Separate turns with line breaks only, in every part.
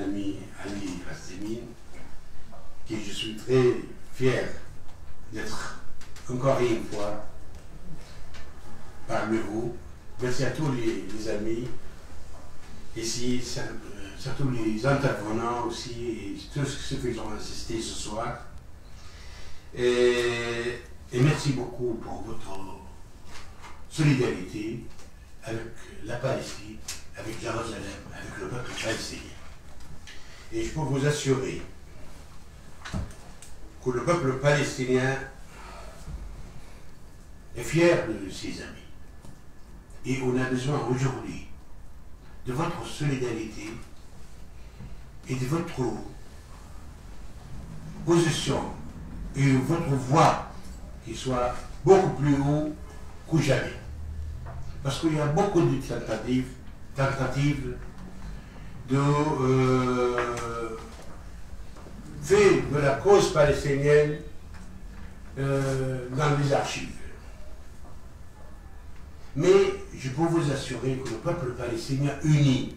ami Ali Rastemine, qui je suis très fier d'être encore une fois parmi vous. Merci à tous les amis ici, surtout les intervenants aussi, et tous ceux qui ont assisté ce soir. Et merci beaucoup pour votre solidarité avec la Palestine, avec Jérusalem, avec le peuple palestinien. Et je peux vous assurer que le peuple palestinien est fier de ses amis. Et on a besoin aujourd'hui de votre solidarité et de votre position et votre voix qui soit beaucoup plus haut que jamais. Parce qu'il y a beaucoup de tentatives de faire de la cause palestinienne dans les archives. Mais je peux vous assurer que le peuple palestinien uni,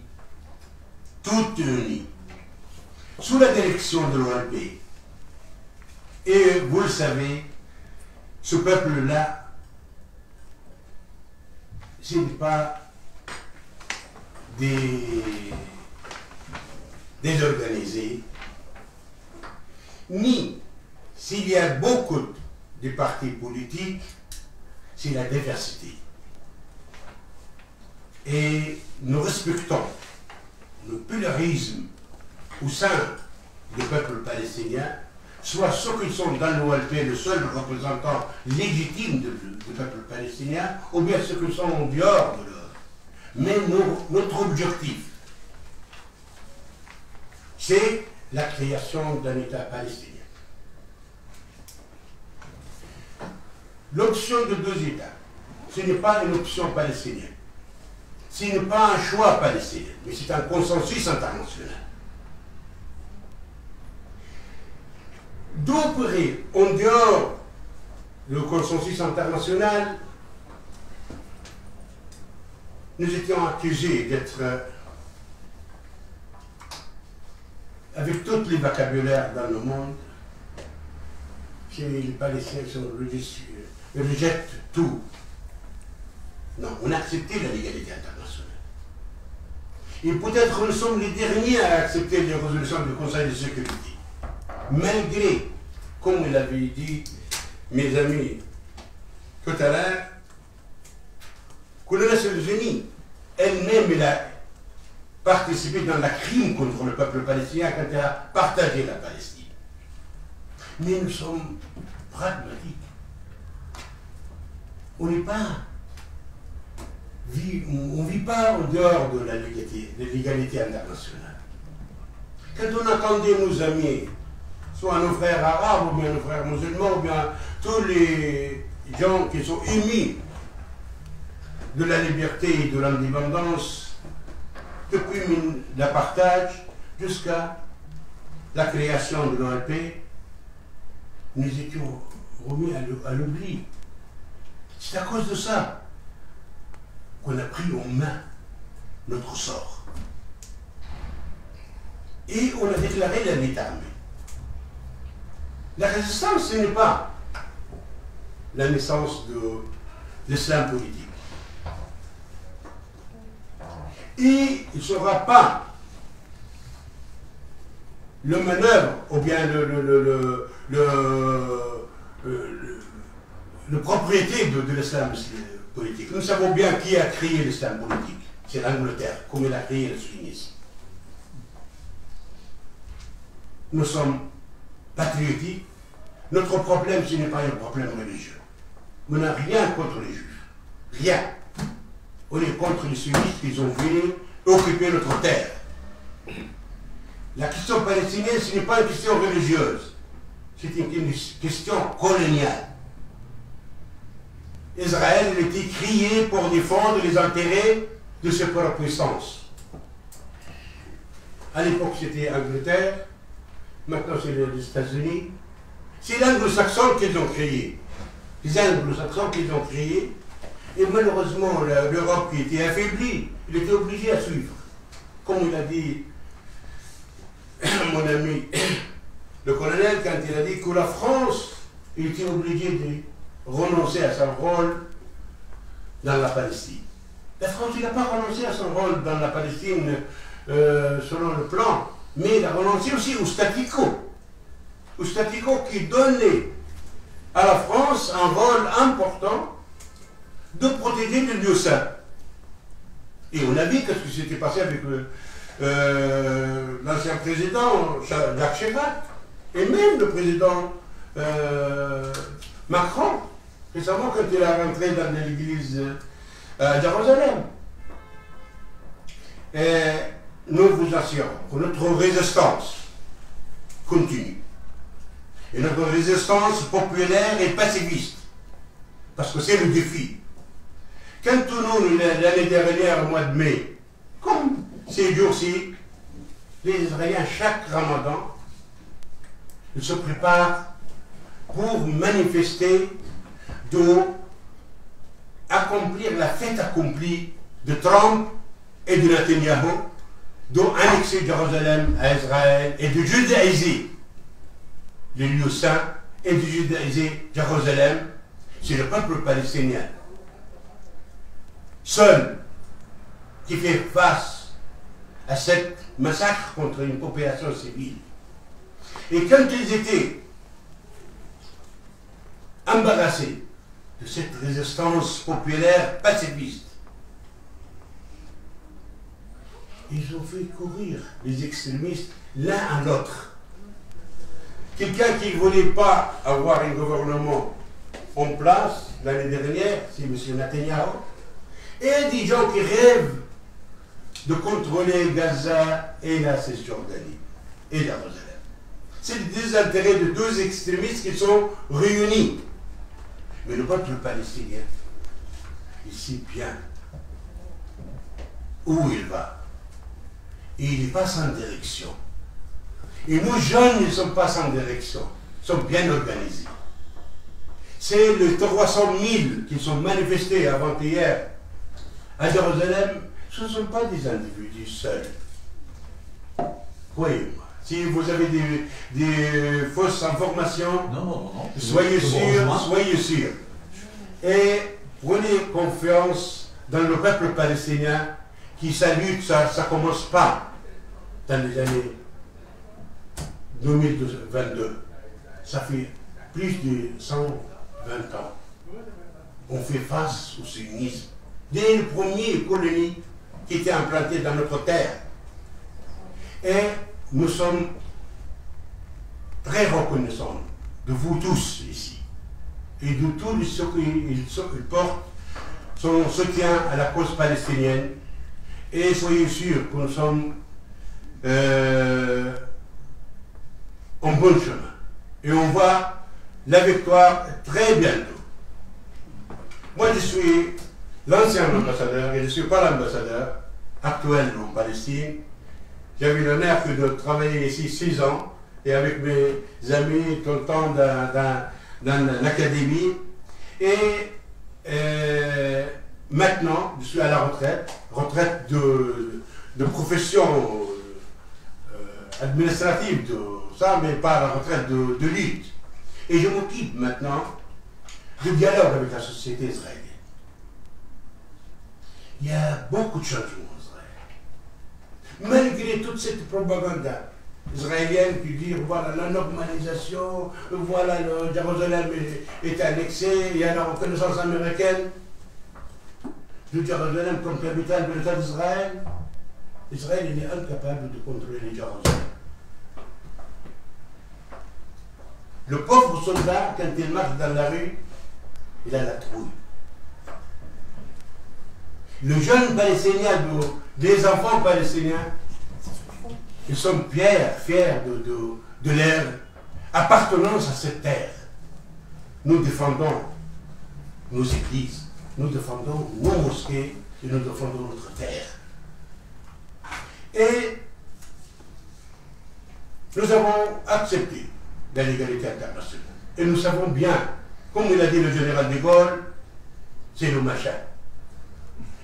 tout uni, sous la direction de l'OLP, et vous le savez, ce peuple-là, ce n'est pas désorganisé, ni s'il y a beaucoup de partis politiques, c'est la diversité. Et nous respectons le pluralisme au sein du peuple palestinien, soit ceux qui sont dans l'OLP, le seul représentant légitime du peuple palestinien, ou bien ceux qui sont en dehors de l'OLP. Mais notre objectif, c'est la création d'un État palestinien. L'option de deux États, ce n'est pas une option palestinienne. Ce n'est pas un choix palestinien, mais c'est un consensus international. D'opérer en dehors du consensus international, nous étions accusés d'être, avec tous les vocabulaires dans le monde, que les Palestiniens rejettent tout. Non, on a accepté la légalité internationale. Et peut-être nous sommes les derniers à accepter les résolutions du Conseil de sécurité. Malgré, comme l'avaient dit mes amis tout à l'heure, que les Nations Unies elle-même a participé dans la crime contre le peuple palestinien quand elle a partagé la Palestine. Mais nous sommes pragmatiques. On n'est pas... On ne vit pas en dehors de la légalité internationale. Quand on entendait nos amis, soit nos frères arabes, ou bien nos frères musulmans, ou bien tous les gens qui sont émis de la liberté et de l'indépendance, depuis l'apartheid jusqu'à la création de l'OLP, nous étions remis à l'oubli. C'est à cause de ça qu'on a pris en main notre sort. Et on a déclaré la lutte armée. La résistance, ce n'est pas la naissance de l'islam politique. Et il ne sera pas le manœuvre, ou bien le propriété de l'islam politique. Nous savons bien qui a créé l'islam politique. C'est l'Angleterre, comme elle a créé le sionisme. Nous sommes patriotiques. Notre problème, ce n'est pas un problème religieux. On n'a rien contre les juifs. Rien. On est contre les sionistes qui ont venu occuper notre terre. La question palestinienne, ce n'est pas une question religieuse. C'est une question coloniale. Israël était créé pour défendre les intérêts de ses propres puissances. À l'époque, c'était l'Angleterre, maintenant c'est les États-Unis. C'est l'anglo-saxon qu'ils ont créé. Les anglo-saxons qu'ils ont créé. Et malheureusement, l'Europe qui était affaiblie, il était obligé à suivre. Comme il a dit mon ami le colonel, quand il a dit que la France était obligée de renoncer à son rôle dans la Palestine. La France n'a pas renoncé à son rôle dans la Palestine selon le plan, mais il a renoncé aussi au statu quo qui donnait à la France un rôle important de protéger les lieux saints. Et on a vu ce qui s'était passé avec l'ancien président Jacques Chirac, et même le président Macron, récemment quand il est rentré dans l'église à Jérusalem. Et nous vous assurons que notre résistance continue. Et notre résistance populaire et pacifiste. Parce que c'est le défi. Quand nous, l'année dernière, au mois de mai, comme ces jours-ci, les Israéliens, chaque Ramadan, ils se préparent pour manifester, accomplir la fête accomplie de Trump et de Netanyahu, d'annexer Jérusalem à Israël et de judaïser les lieux saints et de judaïser Jérusalem. C'est le peuple palestinien seul qui fait face à cet massacre contre une population civile. Et quand ils étaient embarrassés de cette résistance populaire pacifiste, ils ont fait courir les extrémistes l'un à l'autre. Quelqu'un qui ne voulait pas avoir un gouvernement en place l'année dernière, c'est M. Netanyahu, et des gens qui rêvent de contrôler Gaza et la Cisjordanie et Jérusalem. C'est les désintérêts de deux extrémistes qui sont réunis. Mais le peuple palestinien, il sait bien où il va. Et il n'est pas sans direction. Et nous jeunes, ils ne sont pas sans direction. Ils sont bien organisés. C'est les 300 000 qui sont manifestés avant-hier à Jérusalem. Ce ne sont pas des individus seuls. Croyez-moi. Si vous avez des fausses informations, non. Soyez sûrs. Et prenez confiance dans le peuple palestinien qui salue, ça ne commence pas dans les années 2022. Ça fait plus de 120 ans. On fait face au sionisme. Dès les premières colonies qui étaient implantées dans notre terre. Et nous sommes très reconnaissants de vous tous ici et de tous ceux qui portent son soutien à la cause palestinienne. Et soyez sûrs que nous sommes en bon chemin. Et on voit la victoire très bientôt. Moi, je suis l'ancien ambassadeur et je ne suis pas l'ambassadeur actuel en Palestine. J'avais l'honneur de travailler ici 6 ans et avec mes amis tout le temps dans l'académie. Et maintenant, je suis à la retraite de profession administrative, de ça, mais pas à la retraite de lutte. Et je m'occupe maintenant du dialogue avec la société israélienne. Il y a beaucoup de changements. Malgré toute cette propagande israélienne qui dit voilà la normalisation, voilà le Jérusalem est annexé, il y a la reconnaissance américaine de Jérusalem comme capitale de l'État d'Israël. Israël il est incapable de contrôler Jérusalem. Le pauvre soldat, quand il marche dans la rue, il a la trouille. Le jeune palestinien, des enfants palestiniens, ils sont fiers de leur appartenance à cette terre. Nous défendons nos églises, nous défendons nos mosquées et nous défendons notre terre. Et nous avons accepté la légalité internationale. Et nous savons bien, comme il a dit le général de Gaulle, c'est le machin.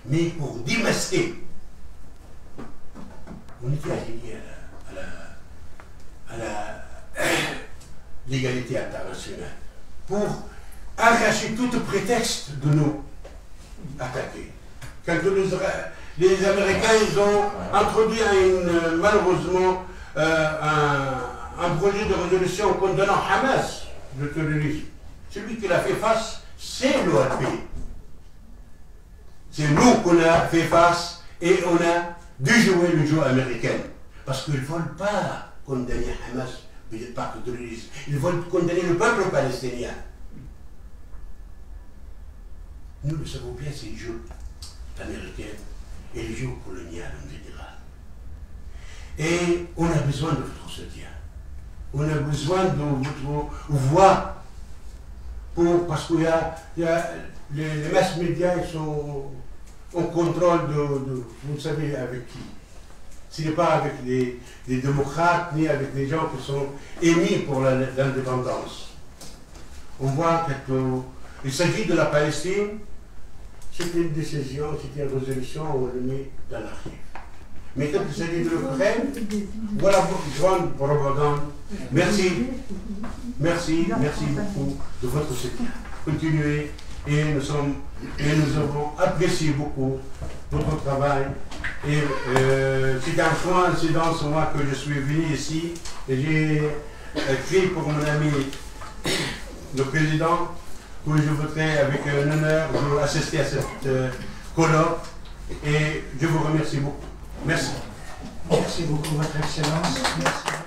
Mais pour démasquer, on était aligné à l'égalité internationale, pour arracher tout prétexte de nous attaquer. Quand les Américains, ils ont introduit malheureusement un projet de résolution condamnant Hamas de terrorisme. Celui qui l'a fait face, c'est l'OLP. C'est nous qu'on a fait face et on a dû jouer le jeu américain. Parce qu'ils ne veulent pas condamner Hamas par le terrorisme. Ils veulent condamner le peuple palestinien. Nous le savons bien, c'est le jeu américain et le jeu colonial en général. Et on a besoin de votre soutien. On a besoin de votre voix parce qu'il y a les masses médias, ils sont en contrôle vous savez avec qui. Ce n'est pas avec des démocrates ni avec des gens qui sont émis pour l'indépendance. On voit qu'il s'agit de la Palestine, c'est une décision, c'est une résolution, on le met dans l'archive. Mais quand il s'agit de l'Ukraine, voilà une grande propagande. Merci beaucoup de votre soutien. Continuez et nous avons apprécié beaucoup votre travail. Et c'est un coïncidence pour moi que je suis venu ici et j'ai écrit pour mon ami le président que je voudrais avec un honneur assister à cette colloque et je vous remercie beaucoup. Merci.
Merci beaucoup, Votre Excellence. Merci.